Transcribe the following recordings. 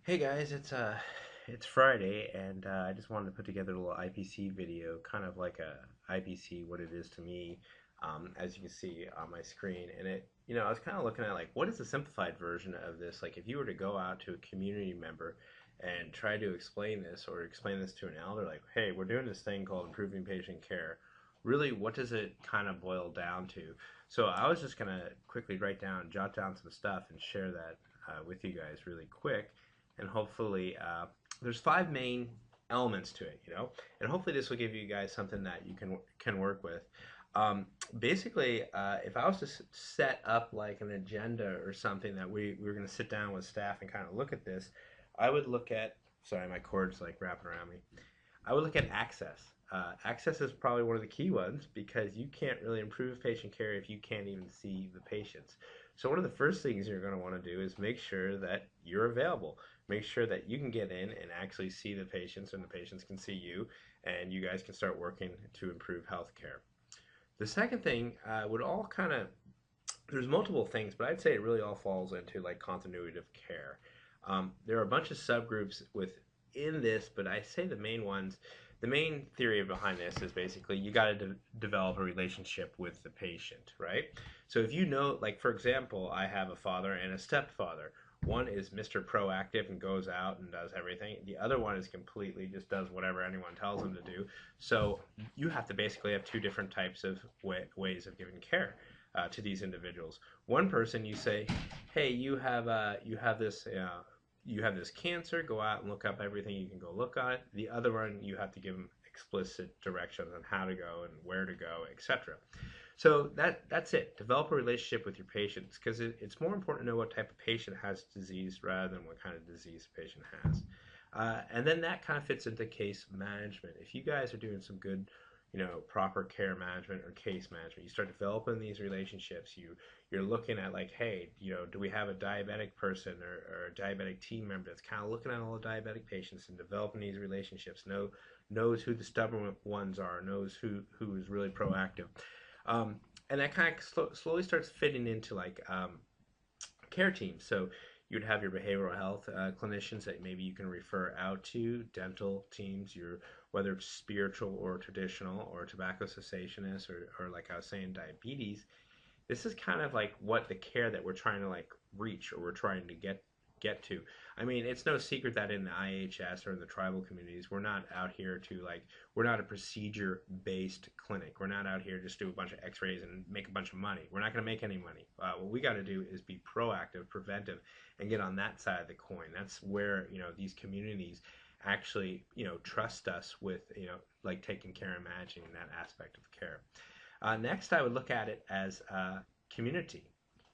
Hey guys, it's Friday, and I just wanted to put together a little IPC video, kind of like a IPC, what it is to me, as you can see on my screen. And I was kind of looking at like, what is the simplified version of this? Like, if you were to go out to a community member and try to explain this, or explain this to an elder, like, hey, we're doing this thing called improving patient care. Really, what does it kind of boil down to? So I was just gonna quickly jot down some stuff, and share that with you guys really quick, and hopefully there's five main elements to it, and hopefully this will give you guys something that you can work with. Basically, if I was to set up like an agenda or something that we were going to sit down with staff and kind of look at this, I would look at. Sorry, my cord's like wrapping around me. I would look at access. Access is probably one of the key ones because you can't really improve patient care if you can't even see the patients. So one of the first things you're going to want to do is make sure that you're available. Make sure that you can get in and actually see the patients, and the patients can see you, and you guys can start working to improve healthcare. The second thing would all kind of, there's multiple things, but I'd say it really all falls into like continuity of care. There are a bunch of subgroups within this, but I say the main theory behind this is basically you got to develop a relationship with the patient, right? So if you know, like for example, I have a father and a stepfather. One is Mr. Proactive and goes out and does everything. The other one is completely just does whatever anyone tells him to do. So you have to basically have two different types of ways of giving care to these individuals. One person, you say, hey, you have this cancer. Go out and look up everything you can go look at. The other one, you have to give them explicit directions on how to go and where to go, etc. So that's it. Develop a relationship with your patients, because it's more important to know what type of patient has disease rather than what kind of disease the patient has. And then that kind of fits into case management. If you guys are doing some good, proper care management or case management, you start developing these relationships. You're looking at like, hey, do we have a diabetic person or a diabetic team member that's kind of looking at all the diabetic patients and developing these relationships, knows who the stubborn ones are, knows who is really proactive. And that kind of slowly starts fitting into like care teams. So you'd have your behavioral health clinicians that maybe you can refer out to, dental teams, your whether it's spiritual or traditional, or tobacco cessationists, or like I was saying, diabetes. This is kind of like what the care that we're trying to like reach, or we're trying to get to. I mean, it's no secret that in the IHS or in the tribal communities, we're not out here to like, we're not a procedure based clinic. We're not out here just do a bunch of x-rays and make a bunch of money. We're not going to make any money. What we got to do is be proactive, preventive, and get on that side of the coin. That's where, these communities actually, trust us with, like taking care and managing that aspect of care. Next, I would look at it as community.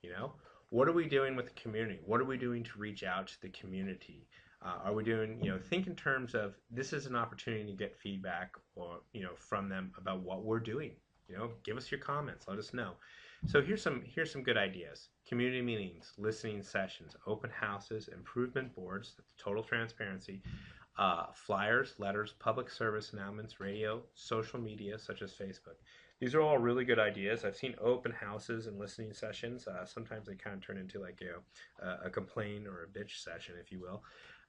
You know, what are we doing with the community? What are we doing to reach out to the community? Are we doing, think in terms of this is an opportunity to get feedback, or from them about what we're doing. Give us your comments. Let us know. So here's some good ideas: community meetings, listening sessions, open houses, improvement boards, total transparency, flyers, letters, public service announcements, radio, social media such as Facebook. These are all really good ideas. I've seen open houses and listening sessions. Sometimes they kind of turn into like a complaint or a bitch session, if you will.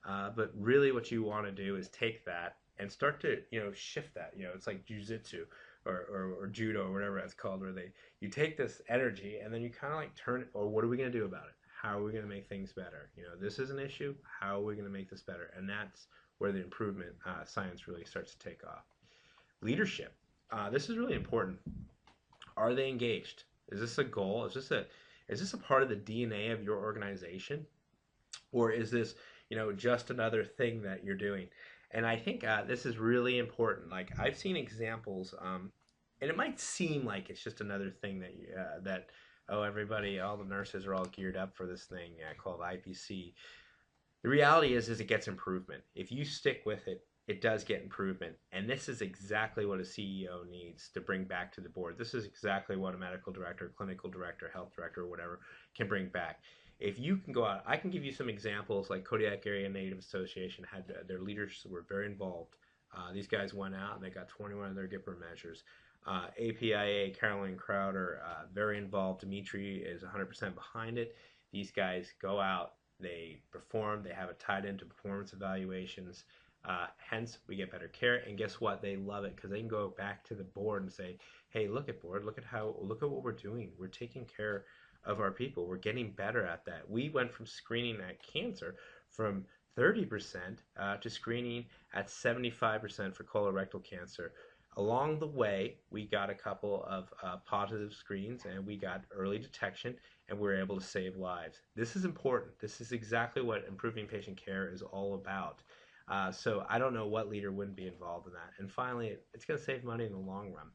But really, what you want to do is take that and start to shift that. It's like jujitsu or judo or whatever it's called, where you take this energy and then you kind of like turn it. Or what are we going to do about it? How are we going to make things better? This is an issue. How are we going to make this better? And that's where the improvement science really starts to take off. Leadership. This is really important. Are they engaged? Is this a goal? Is this a part of the DNA of your organization, or is this just another thing that you're doing? And I think this is really important. Like I've seen examples, and it might seem like it's just another thing that oh, everybody, all the nurses are all geared up for this thing called IPC. The reality is it gets improvement. If you stick with it, it does get improvement. And this is exactly what a CEO needs to bring back to the board. This is exactly what a medical director, clinical director, health director, or whatever can bring back. If you can go out, I can give you some examples. Like Kodiak Area Native Association had their leaders were very involved. These guys went out and they got 21 of their GIPR measures. APIA, Caroline Crowder, very involved. Dimitri is 100% behind it. These guys go out, they perform, they have it tied into performance evaluations. Hence, we get better care, and guess what? They love it because they can go back to the board and say, "Hey, look at board, look at what we're doing. We're taking care of our people. We're getting better at that. We went from screening at cancer from 30% to screening at 75% for colorectal cancer. Along the way, we got a couple of positive screens and we got early detection and we were able to save lives. This is important. This is exactly what improving patient care is all about. So I don't know what leader wouldn't be involved in that. And finally, it's going to save money in the long run.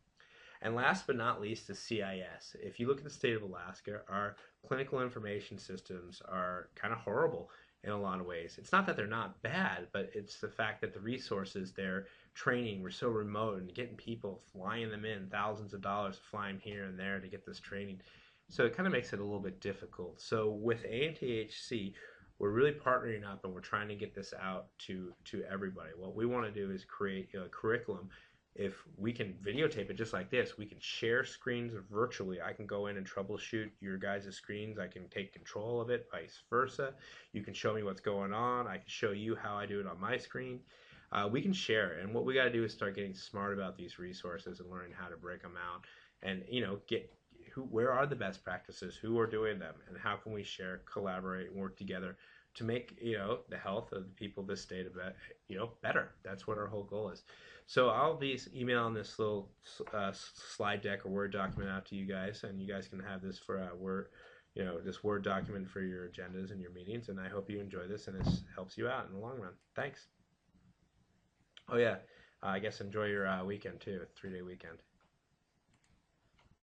And last but not least is CIS. If you look at the state of Alaska, our clinical information systems are kind of horrible in a lot of ways. It's not that they're not bad, but it's the fact that the resources, their training, were so remote, and getting people, flying them in, thousands of dollars flying here and there to get this training. So it kind of makes it a little bit difficult. So with ANTHC, we're really partnering up and we're trying to get this out to everybody. What we want to do is create a curriculum. If we can videotape it just like this, we can share screens virtually. I can go in and troubleshoot your guys' screens. I can take control of it, vice versa. You can show me what's going on. I can show you how I do it on my screen. We can share, and what we got to do is start getting smart about these resources and learning how to break them out, and get where are the best practices, who are doing them, and how can we share, collaborate, and work together to make the health of the people of this state of better. That's what our whole goal is. So I'll be emailing this little slide deck or Word document out to you guys, and you guys can have this for this Word document for your agendas and your meetings. And I hope you enjoy this and this helps you out in the long run. Thanks. Oh yeah, I guess enjoy your weekend too, 3-day weekend.